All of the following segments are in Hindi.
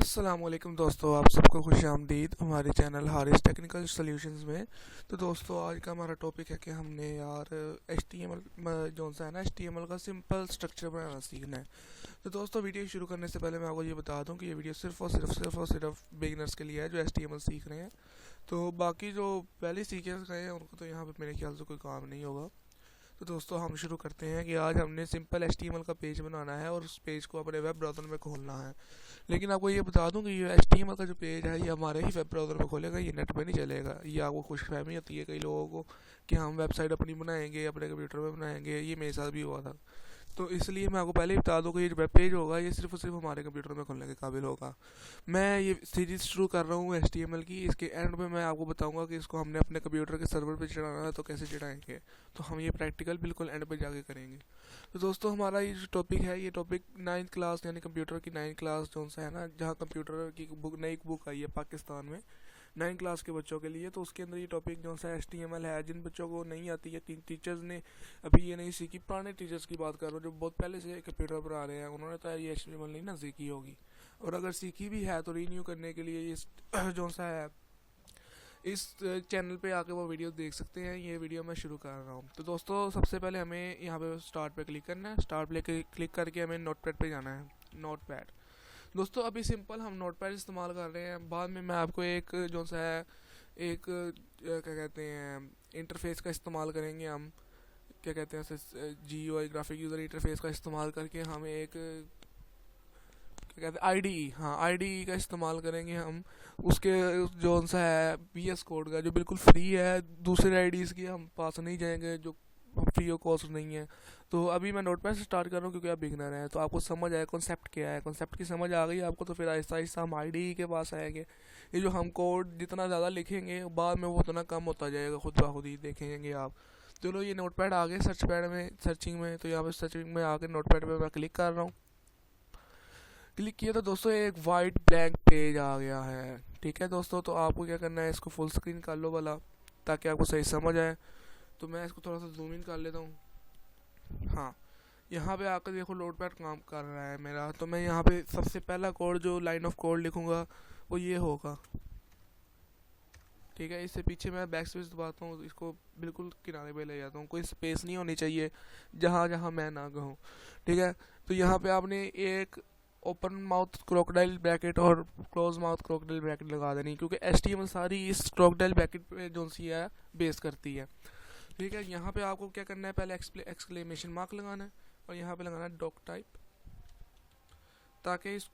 अस्सलाम वालेकुम दोस्तों, आप सबको खुश आमदीद हमारे चैनल हारिस टेक्निकल सॉल्यूशंस में। तो दोस्तों आज का हमारा टॉपिक है कि हमने यार HTML जो सा है ना HTML का सिंपल स्ट्रक्चर बनाना सीखना है। तो दोस्तों वीडियो शुरू करने से पहले मैं आपको ये बता दूं कि ये वीडियो सिर्फ बिगिनर्स के लिए है जो HTML सीख रहे हैं। तो बाकी जो पहले सीखे गए हैं उनको तो यहाँ पर मेरे ख्याल से कोई काम नहीं होगा। तो दोस्तों हम शुरू करते हैं कि आज हमने सिंपल HTML का पेज बनाना है और उस पेज को अपने वेब ब्राउज़र में खोलना है। लेकिन आपको ये बता दूं कि ये HTML का जो पेज है ये हमारे ही वेब ब्राउज़र में खोलेगा, ये नेट पे नहीं चलेगा। ये आपको खुशफहमी होती है कई लोगों को कि हम वेबसाइट अपनी बनाएंगे, अपने कंप्यूटर में बनाएंगे। ये मेरे साथ भी हुआ था। तो इसलिए मैं आपको पहले ही बता दूं कि ये जो वेब पेज होगा ये सिर्फ और सिर्फ हमारे कंप्यूटर में खोलने के काबिल होगा। मैं ये सीरीज़ शुरू कर रहा हूँ HTML की। इसके एंड में मैं आपको बताऊंगा कि इसको हमने अपने कंप्यूटर के सर्वर पे चढ़ाना है तो कैसे चढ़ाएंगे। तो हम ये प्रैक्टिकल बिल्कुल एंड पे जाके करेंगे। तो दोस्तों हमारा ये जो टॉपिक है ये टॉपिक 9th क्लास यानी कंप्यूटर की 9th क्लास जो सा है ना, जहाँ कंप्यूटर की बुक नई बुक आई है पाकिस्तान में 9th क्लास के बच्चों के लिए। तो उसके अंदर ये टॉपिक जो सा HTML है, जिन बच्चों को नहीं आती है, टीचर्स ने अभी ये नहीं सीखी, पुराने टीचर्स की बात कर रहा हूँ जो बहुत पहले से कंप्यूटर पर आ रहे हैं, उन्होंने तो ये HTML नहीं ना सीखी होगी। और अगर सीखी भी है तो रीन्यू करने के लिए ये जो सा है इस चैनल पे आके वो वीडियो देख सकते हैं। ये वीडियो मैं शुरू कर रहा हूँ। तो दोस्तों सबसे पहले हमें यहाँ पे स्टार्ट पे क्लिक करना है। स्टार्ट पे क्लिक करके हमें नोटपैड पे जाना है। नोटपैड दोस्तों अभी सिंपल हम नोटपैड इस्तेमाल कर रहे हैं। बाद में मैं आपको एक जो सा है एक क्या कहते हैं इंटरफेस का इस्तेमाल करेंगे। हम क्या कहते हैं GUI ग्राफिक यूज़र इंटरफेस का इस्तेमाल करके हम एक क्या कहते हैं IDE का इस्तेमाल करेंगे हम। उसके जो सा है VS कोड का जो बिल्कुल फ्री है, दूसरे IDs की हम पास नहीं जाएंगे जो फ्री ऑफ कॉस्ट नहीं है। तो अभी मैं नोटपैड से स्टार्ट कर रहा हूँ क्योंकि आप बिगनर हैं, तो आपको समझ आया कॉन्सेप्ट क्या है। कॉन्सेप्ट की समझ आ गई आपको तो फिर आहिस्ता आहिस्ता हम IDE के पास आएंगे। ये जो हम कोड जितना ज़्यादा लिखेंगे बाद में वो उतना कम होता जाएगा, खुद ब खुद ही देखेंगे आप। चलो ये नोटपैड आ गए सर्चिंग में। तो यहाँ पर सर्चिंग में आके नोटपैड पर मैं क्लिक कर रहा हूँ। क्लिक किया तो दोस्तों एक वाइट ब्लैंक पेज आ गया है। ठीक है दोस्तों, तो आपको क्या करना है, इसको फुल स्क्रीन कर लो वाला ताकि आपको सही समझ आए। तो मैं इसको थोड़ा सा जूम इन कर लेता हूँ। हाँ, यहाँ पे आकर देखो नोटपैड काम कर रहा है मेरा। तो मैं यहाँ पे सबसे पहला कोड जो लाइन ऑफ कोड लिखूँगा वो ये होगा। ठीक है, इससे पीछे मैं बैक स्पेस दबाता हूँ, इसको बिल्कुल किनारे पे ले जाता हूँ। कोई स्पेस नहीं होनी चाहिए जहाँ जहाँ मैं ना कहूँ। ठीक है, तो यहाँ पे आपने एक ओपन माउथ क्रोकोडाइल ब्रैकेट और क्लोज माउथ क्रोकोडाइल ब्रैकेट लगा देनी, क्योंकि HTML सारी इस क्रोकोडाइल ब्रैकेट पे जो सी है बेस करती है। ठीक है, यहाँ पे आपको क्या करना है, पहले एक्सक्लेमेशन मार्क लगाना है और यहाँ पे लगाना है डॉक टाइप, ताकि इस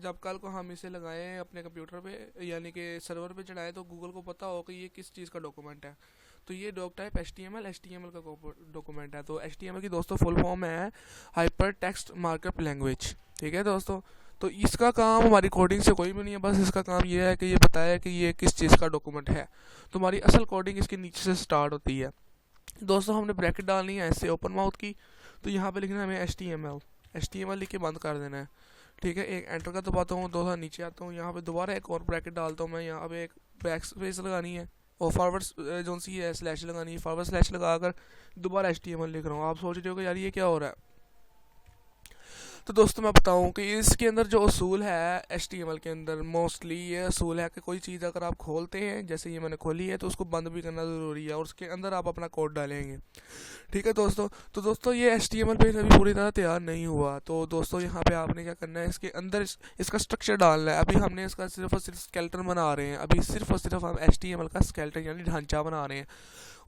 जब कल को हम इसे लगाएं अपने कंप्यूटर पे यानी कि सर्वर पे चढ़ाएं तो गूगल को पता हो कि ये किस चीज़ का डॉक्यूमेंट है। तो ये डॉक टाइप HTML का डॉक्यूमेंट है। तो HTML की दोस्तों फुल फॉर्म है हाइपर टेक्स्ट मार्कअप लैंग्वेज। ठीक है दोस्तों, तो इसका काम हमारी कोडिंग से कोई भी नहीं है, बस इसका काम ये है कि ये बताया कि ये किस चीज़ का डॉक्यूमेंट है। तो हमारी असल कोडिंग इसके नीचे से स्टार्ट होती है। दोस्तों हमने ब्रैकेट डालनी है ऐसे ओपन माउथ की। तो यहाँ पे लिखना है हमें HTML लिख के बंद कर देना है। ठीक है, एक एंटर का दबाता हूँ, दो नीचे आता हूँ, यहाँ पे दोबारा एक और ब्रैकेट डालता हूँ मैं। यहाँ पे एक बैक स्पेस लगानी है और फॉरवर्ड जो सी है स्लैश लगानी है। फॉरवर्ड स्लैश लगाकर दोबारा HTML लिख रहा हूँ। आप सोच रहे हो कि यार ये क्या हो रहा है। तो दोस्तों मैं बताऊं कि इसके अंदर जो असूल है HTML के अंदर मोस्टली ये असूल है कि कोई चीज़ अगर आप खोलते हैं, जैसे ये मैंने खोली है, तो उसको बंद भी करना ज़रूरी है और उसके अंदर आप अपना कोड डालेंगे। ठीक है दोस्तों, तो दोस्तों ये HTML पेज अभी पूरी तरह तैयार नहीं हुआ। तो दोस्तों यहाँ पे आपने क्या करना है, इसके अंदर इसका स्ट्रक्चर डालना है। अभी हमने इसका सिर्फ और सिर्फ स्केलेटन बना रहे हैं। अभी सिर्फ और सिर्फ हम HTML का स्केलेटन यानी ढांचा बना रहे हैं।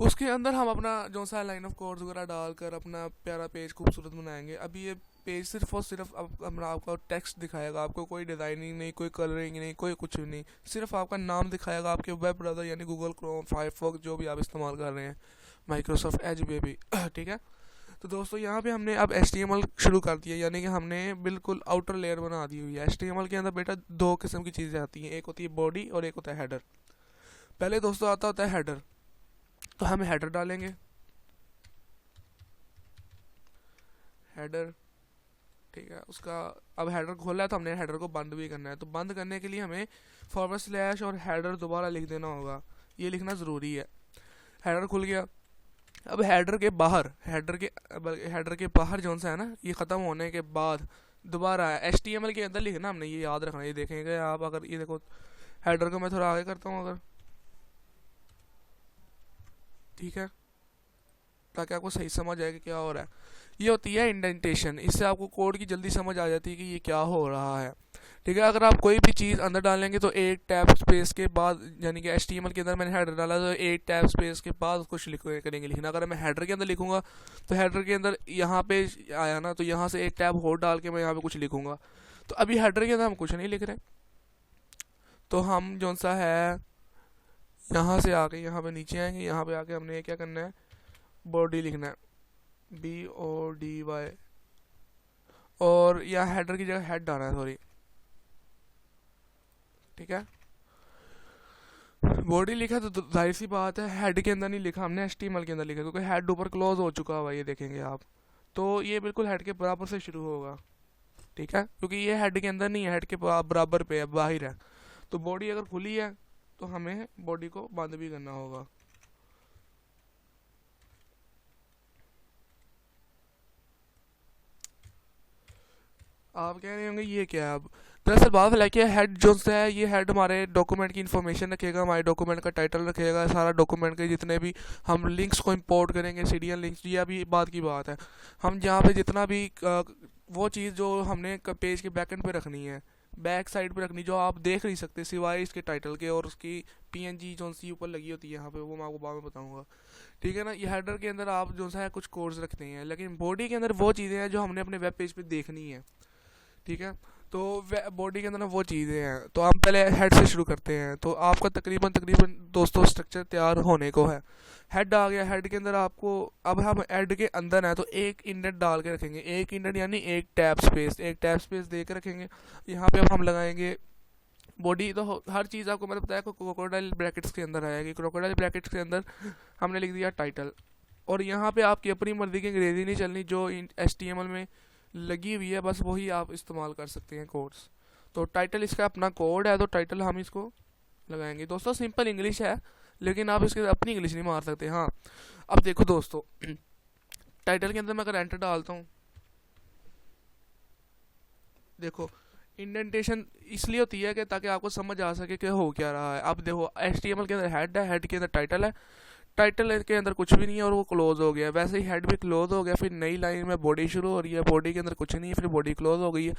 उसके अंदर हम अपना जो सा लाइन ऑफ कोड्स वगैरह डालकर अपना प्यारा पेज खूबसूरत बनाएंगे। अभी ये पेज सिर्फ और सिर्फ अपना आपका टेक्स्ट दिखाएगा, आपको कोई डिज़ाइनिंग नहीं, कोई कलरिंग नहीं, कोई कुछ भी नहीं, सिर्फ आपका नाम दिखाएगा, आपके वेब ब्राउज़र यानी गूगल क्रोम, फायरफॉक्स जो भी आप इस्तेमाल कर रहे हैं, माइक्रोसॉफ्ट एज पे भी। ठीक है, तो दोस्तों यहाँ पे हमने अब HTML शुरू कर दिया, यानी कि हमने बिल्कुल आउटर लेयर बना दी हुई है। HTML के अंदर बेटा दो किस्म की चीज़ें आती हैं, एक होती है बॉडी और एक होता है हेडर। पहले दोस्तों आता होता है हेडर, तो हम हेडर डालेंगे, हेडर। ठीक है, उसका अब हेडर खोला है तो हमने हेडर को बंद भी करना है। तो बंद करने के लिए हमें फॉरवर्ड स्लैश और हेडर दोबारा लिख देना होगा, ये लिखना ज़रूरी है। हेडर खुल गया। अब हेडर के बाहर जो सा है ना, ये ख़त्म होने के बाद दोबारा HTML के अंदर लिखना हमने, ये याद रखना। ये देखेंगे आप, अगर ये देखो हेडर को मैं थोड़ा आगे करता हूँ अगर, ठीक है, ताकि आपको सही समझ आए कि क्या हो रहा है। ये होती है इंडेंटेशन, इससे आपको कोड की जल्दी समझ आ जाती है कि ये क्या हो रहा है। ठीक है, अगर आप कोई भी चीज़ अंदर डालेंगे तो एक टैब स्पेस के बाद, यानी कि HTML के अंदर मैंने हेडर डाला तो एक टैब स्पेस के बाद उसको करेंगे लिखना। अगर मैं हेडर के अंदर लिखूंगा तो हेडर के अंदर यहाँ पे आया ना, तो यहाँ से एक टैब और डाल के मैं यहाँ पे कुछ लिखूंगा। तो अभी हेडर के अंदर हम कुछ नहीं लिख रहे, तो हम जो सा है यहाँ से आके यहाँ पे नीचे आएंगे। यहाँ पे आके हमने क्या करना है, बॉडी लिखना है, BODY, और यहाँ हेडर की जगह हेड डालना है, सॉरी। ठीक है, बॉडी लिखा तो जाहिर सी बात है हेड के अंदर नहीं लिखा हमने, HTML के अंदर लिखा, क्योंकि हेड ऊपर क्लोज हो चुका हुआ, ये देखेंगे आप। तो ये बिल्कुल हेड के बराबर से शुरू होगा। ठीक है, क्योंकि ये हेड के अंदर नहीं है, हेड के बराबर पे है, बाहर है। तो बॉडी अगर खुली है तो हमें बॉडी को बंद भी करना होगा। आप कह रहे होंगे ये क्या है। अब दरअसल बात है कि हेड जो है, ये हेड हमारे डॉक्यूमेंट की इन्फॉर्मेशन रखेगा, हमारे डॉक्यूमेंट का टाइटल रखेगा, सारा डॉक्यूमेंट के जितने भी हम लिंक्स को इंपोर्ट करेंगे, सीरियल लिंक्स, ये अभी बात की बात है। हम जहाँ पे जितना भी वो चीज़ जो हमने पेज के बैक एंड पे रखनी है, बैक साइड पे रखनी, जो आप देख नहीं सकते सिवाय इसके टाइटल के और उसकी PNG जो सी ऊपर लगी होती है यहाँ पे, वो मैं आपको बाद में बताऊंगा। ठीक है ना, ये हेडर के अंदर आप जो है कुछ कोड्स रखते हैं, लेकिन बॉडी के अंदर वो चीज़ें हैं जो हमने अपने वेब पेज पे देखनी है। ठीक है, तो बॉडी के अंदर ना वो चीज़ें हैं। तो हम पहले हेड से शुरू करते हैं। तो आपका तकरीबन तकरीबन दोस्तों स्ट्रक्चर तैयार होने को है। हेड आ गया, हेड के अंदर आपको, अब हम हेड के अंदर हैं तो एक इंडेंट डाल के रखेंगे, एक इंडेंट यानी एक टैब स्पेस, एक टैब स्पेस दे के रखेंगे। यहाँ पे अब हम लगाएंगे बॉडी। तो हर चीज़ आपको मैंने बताया क्रोकोडाइल ब्रैकेट्स के अंदर आएगी। क्रोकोडाइल ब्रैकेट्स के अंदर हमने लिख दिया टाइटल, और यहाँ पे आपकी अपनी मर्जी की अंग्रेजी नहीं चलनी, जो HTML में लगी हुई है बस वही आप इस्तेमाल कर सकते हैं कोड्स। तो टाइटल इसका अपना कोड है, तो टाइटल हम इसको लगाएंगे। दोस्तों सिंपल इंग्लिश है, लेकिन आप इसके अपनी इंग्लिश नहीं मार सकते। हाँ, अब देखो दोस्तों, टाइटल के अंदर मैं अगर एंटर डालता हूँ, देखो इंडेंटेशन इसलिए होती है कि ताकि आपको समझ आ सके कि हो क्या रहा है। अब देखो HTML के अंदर हेड है, हेड के अंदर टाइटल है, टाइटल के अंदर कुछ भी नहीं है और वो क्लोज हो गया। वैसे ही हेड भी क्लोज हो गया, फिर नई लाइन में बॉडी शुरू हो रही है, बॉडी के अंदर कुछ नहीं है, फिर बॉडी क्लोज हो गई है।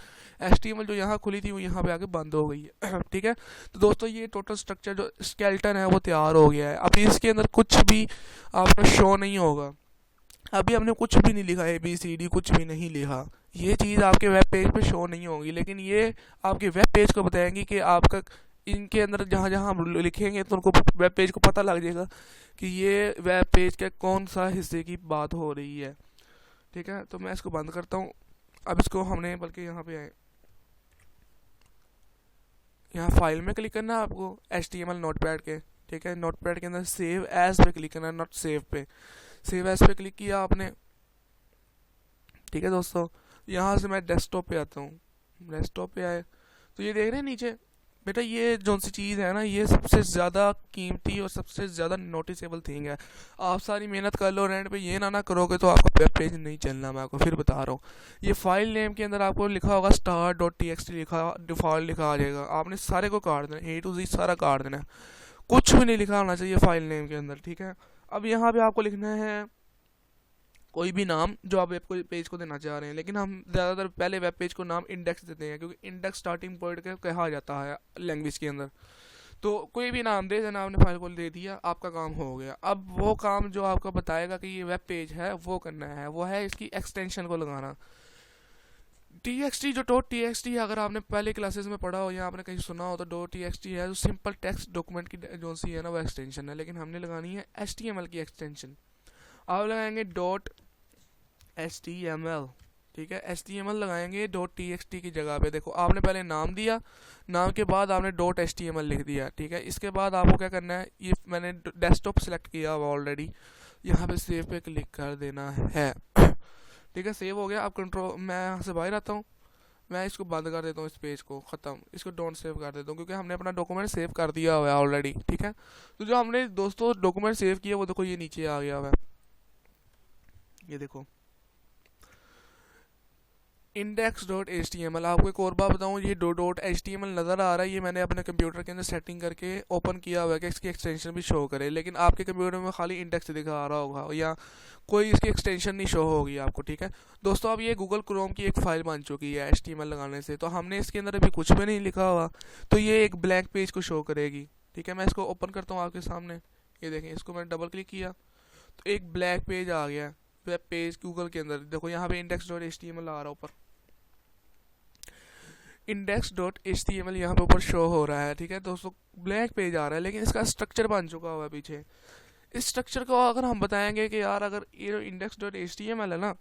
HTML जो यहाँ खुली थी वो यहाँ पे आके बंद हो गई है। ठीक है, तो दोस्तों ये टोटल स्ट्रक्चर जो स्केलेटन है वो तैयार हो गया है। अभी इसके अंदर कुछ भी आपको शो नहीं होगा, अभी हमने कुछ भी नहीं लिखा, ABCD कुछ भी नहीं लिखा। ये चीज़ आपके वेब पेज पे शो नहीं होगी, लेकिन ये आपके वेब पेज को बताएंगी कि आपका इनके अंदर जहाँ जहाँ हम लिखेंगे तो उनको वेब पेज को पता लग जाएगा कि ये वेब पेज के कौन सा हिस्से की बात हो रही है। ठीक है, तो मैं इसको बंद करता हूँ। अब इसको हमने बल्कि यहाँ पे आए, यहाँ फाइल में क्लिक करना है आपको, HTML नोटपैड के। ठीक है, नोटपैड के अंदर सेव एज पे क्लिक करना है, नॉट सेव पे। सेव एज पे क्लिक किया आपने। ठीक है दोस्तों, यहाँ से मैं डेस्कटॉप पे आता हूँ। डेस्कटॉप पे आए तो ये देख रहे हैं नीचे, बेटा ये जो सी चीज़ है ना, ये सबसे ज़्यादा कीमती और सबसे ज़्यादा नोटिसेबल थिंग है। आप सारी मेहनत कर लो, एंड पे ये ना करोगे तो आपका वेब पेज नहीं चलना। मैं आपको फिर बता रहा हूँ, ये फाइल नेम के अंदर आपको लिखा होगा star.txt, लिखा डिफ़ॉल्ट लिखा आ जाएगा। आपने सारे को काट देना, A to Z सारा काट देना, कुछ भी नहीं लिखा होना चाहिए फाइल नेम के अंदर। ठीक है, अब यहाँ पे आपको लिखना है कोई भी नाम जो आप वेब पेज को देना चाह रहे हैं, लेकिन हम ज़्यादातर पहले वेब पेज को नाम इंडेक्स देते हैं, क्योंकि इंडेक्स स्टार्टिंग पॉइंट का कहा जाता है लैंग्वेज के अंदर। तो कोई भी नाम दे देना, आपने फाइल को दे दिया, आपका काम हो गया। अब वो काम जो आपका बताएगा कि ये वेब पेज है वो करना है, वो है इसकी एक्सटेंशन को लगाना। TXT जो .txt, अगर आपने पहले क्लासेस में पढ़ा हो या आपने कहीं सुना हो तो .txt है जो सिंपल टेक्स्ट डॉक्यूमेंट की जो सी है ना वो एक्सटेंशन है, लेकिन हमने लगानी है HTML की एक्सटेंशन। आप लगाएंगे .html। ठीक है, HTML लगाएंगे .txt की जगह पे। देखो आपने पहले नाम दिया, नाम के बाद आपने .html लिख दिया। ठीक है, इसके बाद आपको क्या करना है, ये मैंने डेस्कटॉप सेलेक्ट किया हुआ ऑलरेडी, यहाँ पे सेव पे क्लिक कर देना है। ठीक है, सेव हो गया। अब कंट्रोल, मैं यहाँ से बाहर आता हूँ, मैं इसको बंद कर देता हूँ, इस पेज को ख़त्म, इसको डोंट सेव कर देता हूँ, क्योंकि हमने अपना डॉक्यूमेंट सेव कर दिया हुआ है ऑलरेडी। ठीक है, तो जो हमने दोस्तों डॉक्यूमेंट सेव किया वो देखो ये नीचे आ गया हुआ है, ये देखो। index.html, आपको एक और बात बताऊँ, ये .html नज़र आ रहा है, ये मैंने अपने कंप्यूटर के अंदर सेटिंग करके ओपन किया हुआ है कि इसकी एक्सटेंशन भी शो करे, लेकिन आपके कंप्यूटर में खाली इंडेक्स दिखा आ रहा होगा या कोई इसकी एक्सटेंशन नहीं शो होगी आपको। ठीक है दोस्तों, अब ये गूगल क्रोम की एक फ़ाइल बन चुकी है HTML लगाने से। तो हमने इसके अंदर अभी कुछ भी नहीं लिखा हुआ, तो ये एक ब्लैंक पेज को शो करेगी। ठीक है, मैं इसको ओपन करता हूँ आपके सामने। ये देखें, इसको मैंने डबल क्लिक किया तो एक ब्लैक पेज आ गया, वेब पेज गूगल के अंदर। देखो यहाँ पे index.html आ रहा है ऊपर, index.html यहाँ पे ऊपर शो हो रहा है। ठीक है दोस्तों, ब्लैक पेज आ रहा है, लेकिन इसका स्ट्रक्चर बन चुका हुआ है पीछे। इस स्ट्रक्चर को अगर हम बताएंगे कि यार अगर ये जो index.html है ना,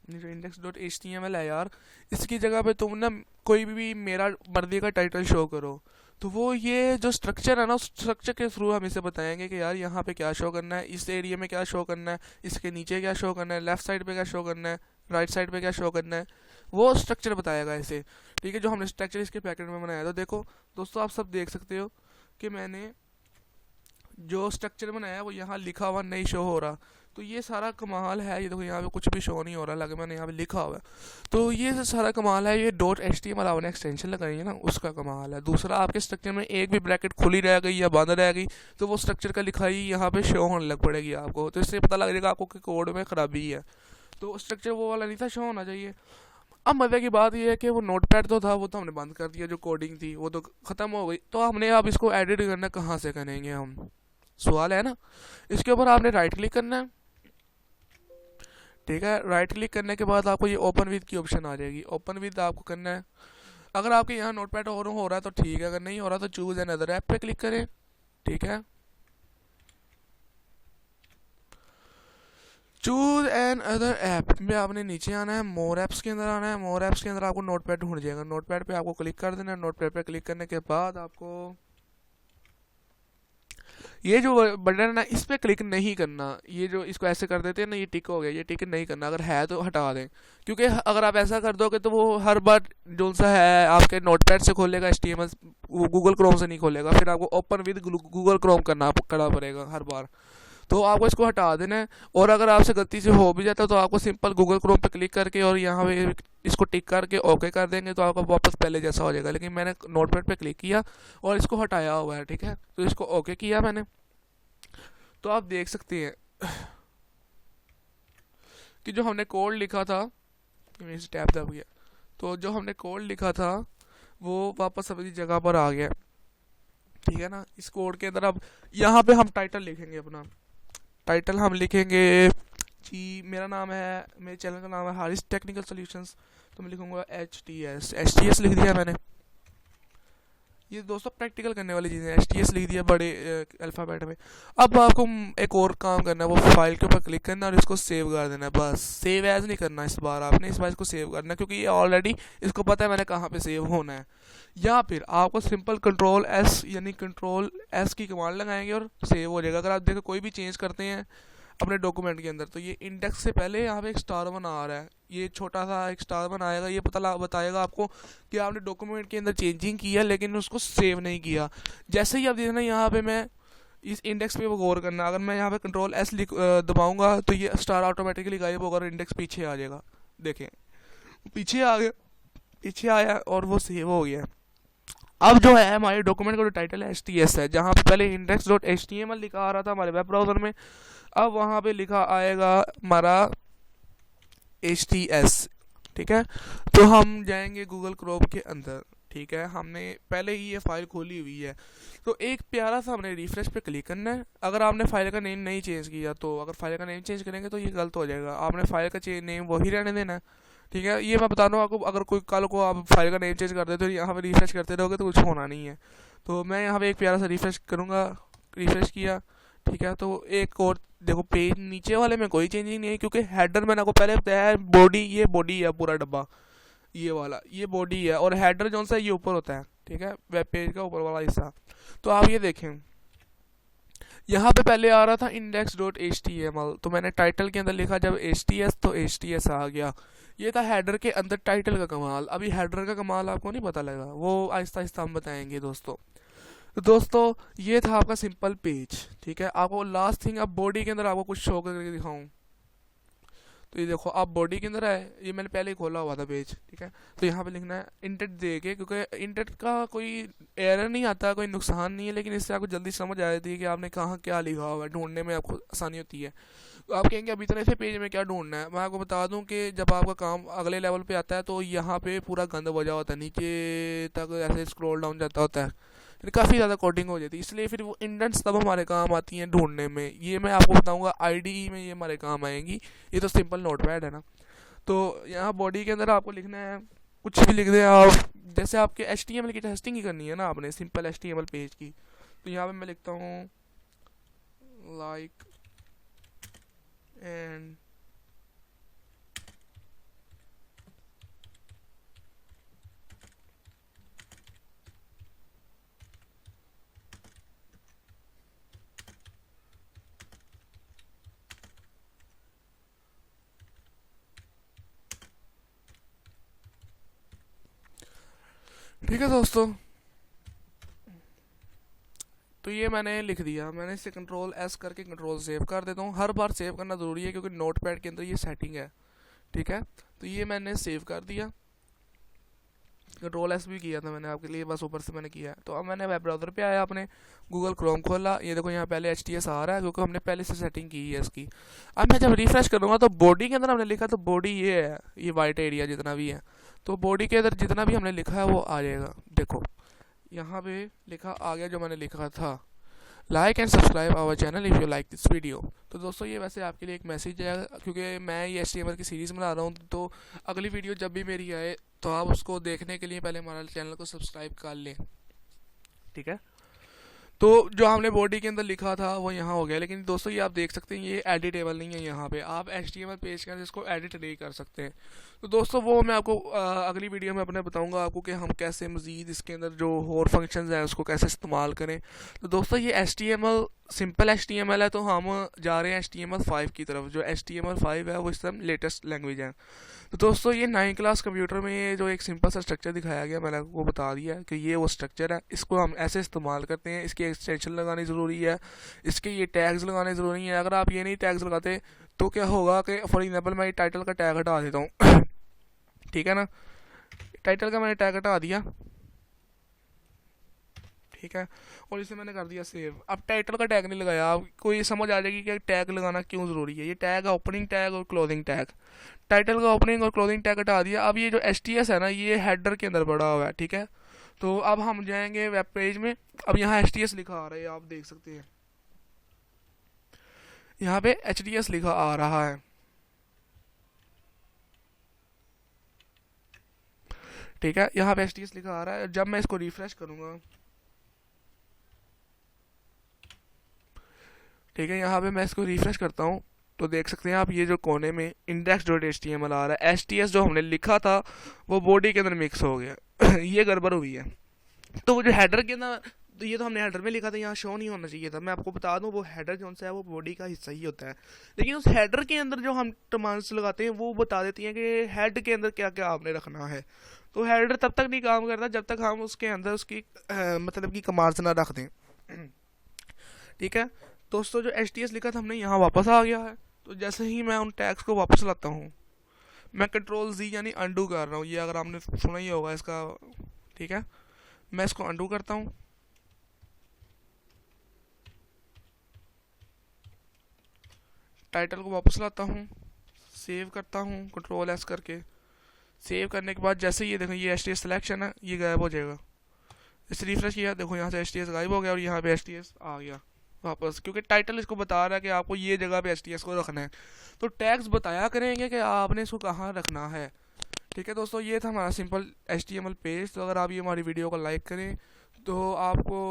ये जो index.html है यार, इसकी जगह पे तुम ना कोई भी मेरा मर्जी का टाइटल शो करो, तो वो ये जो स्ट्रक्चर है ना, उस स्ट्रक्चर के थ्रू हम इसे बताएंगे कि यार यहाँ पे क्या शो करना है, इस एरिया में क्या शो करना है, इसके नीचे क्या शो करना है, लेफ्ट साइड पे क्या शो करना है, राइट साइड पे क्या शो करना है, वो स्ट्रक्चर बताएगा इसे। ठीक है, जो हमने स्ट्रक्चर इसके पैकेट में बनाया था। देखो दोस्तों, आप सब देख सकते हो कि मैंने जो स्ट्रक्चर बनाया है वो यहाँ लिखा हुआ नहीं शो हो रहा, तो ये सारा कमाल है। ये देखो यहाँ पे कुछ भी शो नहीं हो रहा, लगे मैंने यहाँ पे लिखा हुआ है, तो ये जो सारा कमाल है, ये .html आपने एक्सटेंशन लगाई है ना, उसका कमाल है। दूसरा, आपके स्ट्रक्चर में एक भी ब्रैकेट खुली रह गई या बंद रह गई तो वो स्ट्रक्चर का लिखाई यहाँ पे शो होने लग पड़ेगी आपको, तो इससे पता लग जाएगा आपको कि कोड में खराबी है। तो स्ट्रक्चर वो वाला नहीं था, शो होना चाहिए। अब मज़े की बात यह है कि वो नोटपैड तो था, वो तो हमने बंद कर दिया, जो कोडिंग थी वो तो ख़त्म हो गई। तो हमने अब इसको एडिट करना कहाँ से करेंगे हम, सवाल है ना। इसके ऊपर आपने राइट क्लिक करना है। ठीक है, राइट क्लिक करने के बाद आपको ये ओपन विद की ऑप्शन आ जाएगी, ओपन विद आपको करना है। अगर आपके यहाँ नोटपैड हो रहा है तो ठीक है, अगर नहीं हो रहा तो चूज एन अदर ऐप पे क्लिक करें। ठीक है, चूज एन अदर ऐप में आपने नीचे आना है, मोर ऐप्स के अंदर आना है। मोर ऐप्स के अंदर आपको नोटपैड ढूंढ जाएगा, नोटपैड पे आपको क्लिक कर देना है। नोटपैड पे क्लिक करने के बाद आपको ये जो बटन है ना, इस पर क्लिक नहीं करना। ये जो इसको ऐसे कर देते हैं ना, ये टिक हो गया, ये टिक नहीं करना, अगर है तो हटा दें, क्योंकि अगर आप ऐसा कर दोगे तो वो हर बार जो सा है आपके नोटपैड से खोलेगा HTML, वो गूगल क्रोम से नहीं खोलेगा, फिर आपको ओपन विद गूगल क्रोम करना पड़ेगा हर बार। तो आपको इसको हटा देना है। और अगर आपसे गलती से हो भी जाता है तो आपको सिंपल गूगल क्रोम पे क्लिक करके और यहाँ पे इसको टिक करके ओके कर देंगे तो आपका वापस पहले जैसा हो जाएगा। लेकिन मैंने नोटपैड पे क्लिक किया और इसको हटाया हुआ है। ठीक है, तो इसको ओके किया मैंने, तो आप देख सकते हैं कि जो हमने कोड लिखा था, इस टैब दब गया, तो जो हमने कोड लिखा था वो वापस अपनी जगह पर आ गया। ठीक है ना, इस कोड के अंदर अब यहाँ पे हम टाइटल लिखेंगे, अपना टाइटल हम लिखेंगे जी, मेरा नाम है, मेरे चैनल का नाम है हारिस टेक्निकल सॉल्यूशंस, तो मैं लिखूंगा HTS लिख दिया मैंने। ये दोस्तों प्रैक्टिकल करने वाली चीज़ें, HTS लिख दिया बड़े अल्फ़ाबेट में। अब आपको एक और काम करना है, वो फाइल के ऊपर क्लिक करना और इसको सेव कर देना है। बस सेव एज नहीं करना इस बार आपने, इस बार इसको सेव करना है, क्योंकि ये ऑलरेडी इसको पता है मैंने कहाँ पे सेव होना है। या फिर आपको सिंपल Ctrl+S यानी Ctrl+S की कमांड लगाएंगे और सेव हो जाएगा। अगर आप देखो कोई भी चेंज करते हैं अपने डॉक्यूमेंट के अंदर, तो ये इंडेक्स से पहले यहाँ पे एक स्टार वन आ रहा है, ये छोटा सा एक स्टार वन आएगा, ये बताएगा आपको कि आपने डॉक्यूमेंट के अंदर चेंजिंग किया लेकिन उसको सेव नहीं किया। जैसे ही आप देखना यहाँ पे मैं इस इंडेक्स पे वो गौर करना, अगर मैं यहाँ पे Ctrl+S दबाऊंगा तो ये स्टार ऑटोमेटिकली गायब होगा और इंडेक्स पीछे आ जाएगा। देखें, पीछे आ गया, पीछे आया और वो सेव हो गया। अब जो है हमारे डॉक्यूमेंट का जो टाइटल है HTS है, जहाँ पे पहले index.html लिखा आ रहा था हमारे वेब ब्राउज़र में, अब वहाँ पे लिखा आएगा हमारा HTS। ठीक है, तो हम जाएंगे गूगल क्रोम के अंदर। ठीक है, हमने पहले ही ये फाइल खोली हुई है, तो एक प्यारा सा हमने रिफ्रेश पे क्लिक करना है। अगर आपने फाइल का नेम नहीं चेंज किया, तो अगर फाइल का नेम चेंज करेंगे तो ये गलत हो जाएगा, आपने फाइल का नेम वही रहने देना है। ठीक है, ये मैं बता रहा हूँ आपको, अगर कोई कल को आप फाइल का नेम चेंज कर देते हो, यहाँ पे रिफ्रेश करते रहोगे तो कुछ होना नहीं है। तो मैं यहाँ पे एक प्यारा सा रिफ्रेश करूँगा, रिफ्रेश किया। ठीक है, तो एक और देखो, पेज नीचे वाले में कोई चेंजिंग नहीं है, क्योंकि हेडर मैंने आपको पहले बताया है, बॉडी, ये बॉडी है पूरा डब्बा, ये वाला ये बॉडी है, और हेडर जो सा ये ऊपर होता है। ठीक है, वेब पेज का ऊपर वाला हिस्सा। तो आप ये देखें, यहाँ पे पहले आ रहा था index.html, तो मैंने टाइटल के अंदर लिखा जब HTS, तो HTS आ गया। ये था हेडर के अंदर टाइटल का कमाल। अभी हेडर का कमाल आपको नहीं पता लगा, वो आहिस्ता आहिस्ता हम बताएंगे दोस्तों। तो दोस्तों ये था आपका सिंपल पेज। ठीक है, आपको लास्ट थिंग, अब बॉडी के अंदर आपको कुछ शो करके दिखाऊं, तो ये देखो आप बॉडी के अंदर है, ये मैंने पहले ही खोला हुआ था पेज, ठीक है। तो यहाँ पे लिखना है इंटेट दे के, क्योंकि इंटेट का कोई एरर नहीं आता, कोई नुकसान नहीं है, लेकिन इससे आपको जल्दी समझ आ जाती है कि आपने कहाँ क्या लिखा हुआ है, ढूंढने में आपको आसानी होती है। तो आप कहेंगे अब इतने से पेज में क्या ढूंढना है, मैं आपको बता दूं कि जब आपका काम अगले लेवल पे आता है तो यहाँ पे पूरा गंद बजा होता है, नीचे तक ऐसे स्क्रॉल डाउन जाता होता है, फिर काफ़ी ज़्यादा कोडिंग हो जाती है, इसलिए फिर वो इंडेंट्स तब हमारे काम आती हैं ढूंढने में। ये मैं आपको बताऊंगा आईडीई में ये हमारे काम आएंगी। ये तो सिंपल नोटपैड है ना। तो यहाँ बॉडी के अंदर आपको लिखना है कुछ भी लिख दें आप, जैसे आपके HTML की टेस्टिंग ही करनी है ना आपने, सिंपल HTML पेज की। तो यहाँ पे मैं लिखता हूँ लाइक एंड ठीक है दोस्तों। तो ये मैंने लिख दिया, मैंने इसे कंट्रोल S करके कंट्रोल सेव कर देता हूँ। हर बार सेव करना ज़रूरी है क्योंकि नोटपैड के अंदर ये सेटिंग है, ठीक है। तो ये मैंने सेव कर दिया, कंट्रोल S भी किया था मैंने आपके लिए, बस ऊपर से मैंने किया है। तो अब मैंने वेब ब्राउज़र पे आया, अपने गूगल क्रोम खोला, ये देखो यहाँ पहले HTS आ रहा है क्योंकि हमने पहले से सेटिंग की है इसकी। अब मैं जब रिफ्रेश करूँगा तो बॉडी के अंदर हमने लिखा, तो बॉडी ये है, ये वाइट एरिया जितना भी है, तो बॉडी के अंदर जितना भी हमने लिखा है वो आ जाएगा। देखो यहाँ पे लिखा आ गया जो मैंने लिखा था, like and subscribe our channel if you like this video. तो दोस्तों ये वैसे आपके लिए एक मैसेज है, क्योंकि मैं ये HTML की सीरीज़ बना रहा हूँ, तो अगली वीडियो जब भी मेरी आए तो आप उसको देखने के लिए पहले हमारा चैनल को सब्सक्राइब कर लें, ठीक है। तो जो हमने बॉडी के अंदर लिखा था वो यहाँ हो गया, लेकिन दोस्तों ये आप देख सकते हैं ये एडिटेबल नहीं है, यहाँ पे आप HTML पेज के अंदर इसको एडिट नहीं कर सकते हैं। तो दोस्तों वो मैं आपको अगली वीडियो में अपने बताऊंगा आपको कि हम कैसे मज़ीद इसके अंदर जो और फंक्शंस हैं उसको कैसे इस्तेमाल करें। तो दोस्तों ये HTML सिंपल HTML है, तो हम जा रहे हैं HTML5 की तरफ। जो HTML5 है वो इस टाइम लेटेस्ट लैंग्वेज है। तो दोस्तों ये 9th क्लास कंप्यूटर में ये जो एक सिंपल सा स्ट्रक्चर दिखाया गया, मैंने आपको बता दिया कि ये वो स्ट्रक्चर है, इसको हम ऐसे इस्तेमाल करते हैं। इसकी एक्सटेंशन लगानी ज़रूरी है, इसके ये टैग्स लगाने ज़रूरी है। अगर आप ये नहीं टैग्स लगाते तो क्या होगा कि फॉर एग्जांपल मैं टाइटल का टैग हटा देता हूँ ठीक है ना, टाइटल का मैंने टैग हटा दिया, ठीक है, और इसे मैंने कर दिया सेव। अब टाइटल का टैग नहीं लगाया, आपको ये समझ आ जाएगी कि टैग लगाना क्यों ज़रूरी है। ये टैग है ओपनिंग टैग और क्लोजिंग टैग। टाइटल का ओपनिंग और क्लोजिंग टैग हटा दिया। अब ये जो HTS है ना, ये हेडर के अंदर पड़ा हुआ है, ठीक है। तो अब हम जाएंगे वेब पेज में। अब यहाँ HTS लिखा आ रहा है, आप देख सकते हैं यहाँ पे HTS लिखा आ रहा है, ठीक है। यहाँ पे HTS लिखा आ रहा है। जब मैं इसको रिफ्रेश करूँगा, ठीक है, यहाँ पे मैं इसको रिफ्रेश करता हूँ तो देख सकते हैं आप ये जो कोने में index.html आ रहा है, HTS जो हमने लिखा था वो बॉडी के अंदर मिक्स हो गया ये गड़बड़ हुई है। तो वो जो हेडर के अंदर, तो ये तो हमने हेडर में लिखा था, यहाँ शो नहीं होना चाहिए था। मैं आपको बता दूं वो हेडर जो सा है वो बॉडी का हिस्सा ही होता है, लेकिन उस हेडर के अंदर जो हम कमांड्स लगाते हैं वो बता देती हैं कि हेड के अंदर क्या क्या आपने रखना है। तो हेडर तब तक नहीं काम करता जब तक हम उसके अंदर उसकी मतलब की कमांड्स ना रख दें, ठीक है। दोस्तों जो HTS लिखा था हमने यहाँ वापस आ गया है। तो जैसे ही मैं उन टैग्स को वापस लाता हूँ, मैं कंट्रोल Z यानी अंडू कर रहा हूँ, ये अगर आपने सुना ही होगा इसका, ठीक है। मैं इसको अंडू करता हूँ, टाइटल को वापस लाता हूँ, सेव करता हूँ कंट्रोल S करके। सेव करने के बाद जैसे ये देखो ये HTS सिलेक्शन है, ये गायब हो जाएगा। इसे रिफ्रेश किया, देखो यहाँ से HTS गायब हो गया और यहाँ पे HTS आ गया वापस, क्योंकि टाइटल इसको बता रहा है कि आपको ये जगह पे HTS को रखना है। तो टैग्स बताया करेंगे कि आपने इसको कहाँ रखना है, ठीक है। दोस्तों ये था हमारा सिंपल HTML पेज। तो अगर आप ये हमारी वीडियो को लाइक करें तो आपको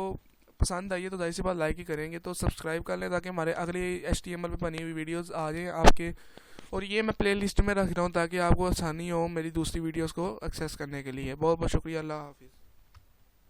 पसंद आई है तो जाहिर सी बात लाइक ही करेंगे। तो सब्सक्राइब कर लें ताकि हमारे अगले HTML पे बनी हुई वीडियोस आ जाएँ आपके। और ये मैं प्ले लिस्ट में रख रहा हूँ ताकि आपको आसानी हो मेरी दूसरी वीडियोस को एक्सेस करने के लिए। बहुत बहुत शुक्रिया, अल्लाह हाफिज़।